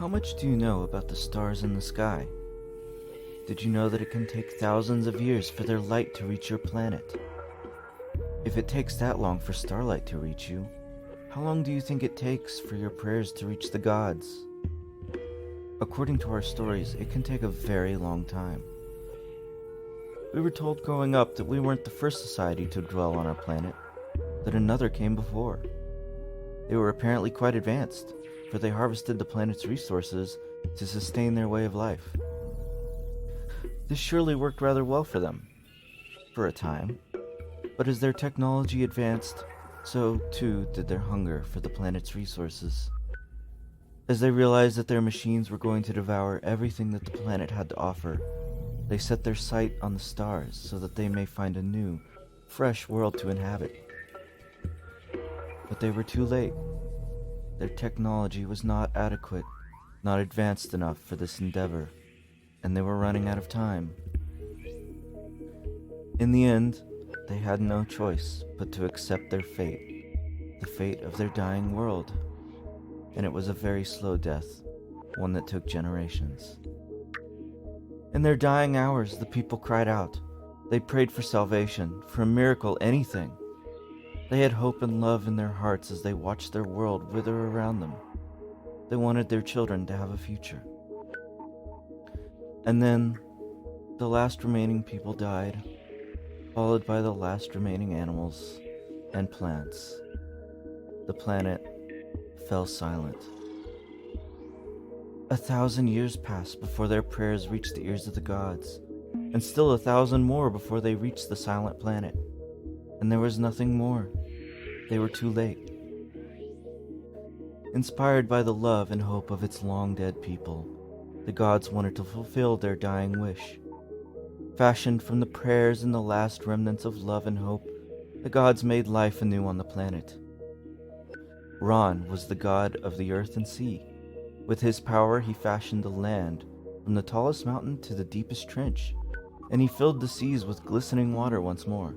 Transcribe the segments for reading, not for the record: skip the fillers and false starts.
How much do you know about the stars in the sky? Did you know that it can take thousands of years for their light to reach your planet? If it takes that long for starlight to reach you, how long do you think it takes for your prayers to reach the gods? According to our stories, it can take a very long time. We were told growing up that we weren't the first society to dwell on our planet, that another came before. They were apparently quite advanced, for they harvested the planet's resources to sustain their way of life. This surely worked rather well for them, for a time, but as their technology advanced, so too did their hunger for the planet's resources. As they realized that their machines were going to devour everything that the planet had to offer, they set their sight on the stars so that they may find a new, fresh world to inhabit. But they were too late. Their technology was not adequate, not advanced enough for this endeavor, and they were running out of time. In the end, they had no choice but to accept their fate, the fate of their dying world. And it was a very slow death, one that took generations. In their dying hours, the people cried out. They prayed for salvation, for a miracle, anything. They had hope and love in their hearts as they watched their world wither around them. They wanted their children to have a future. And then, the last remaining people died, followed by the last remaining animals and plants. The planet fell silent. 1,000 years passed before their prayers reached the ears of the gods, and still 1,000 more before they reached the silent planet. And there was nothing more. They were too late. Inspired by the love and hope of its long-dead people, the gods wanted to fulfill their dying wish. Fashioned from the prayers and the last remnants of love and hope, the gods made life anew on the planet. Ron was the god of the earth and sea. With his power, he fashioned the land from the tallest mountain to the deepest trench, and he filled the seas with glistening water once more.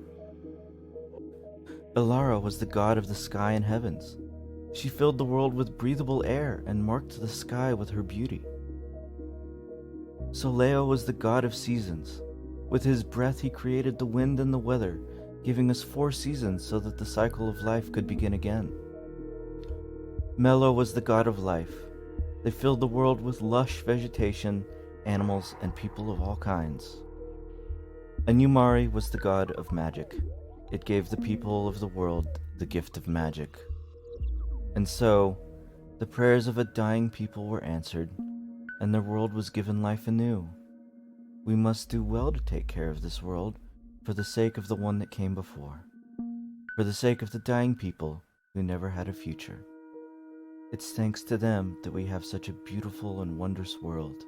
Aurora was the god of the sky and heavens. She filled the world with breathable air and marked the sky with her beauty. Soleo was the god of seasons. With his breath, he created the wind and the weather, giving us 4 seasons so that the cycle of life could begin again. Melo was the god of life. They filled the world with lush vegetation, animals, and people of all kinds. Anumari was the god of magic. It gave the people of the world the gift of magic. And so, the prayers of a dying people were answered, and their world was given life anew. We must do well to take care of this world, for the sake of the one that came before, for the sake of the dying people who never had a future. It's thanks to them that we have such a beautiful and wondrous world.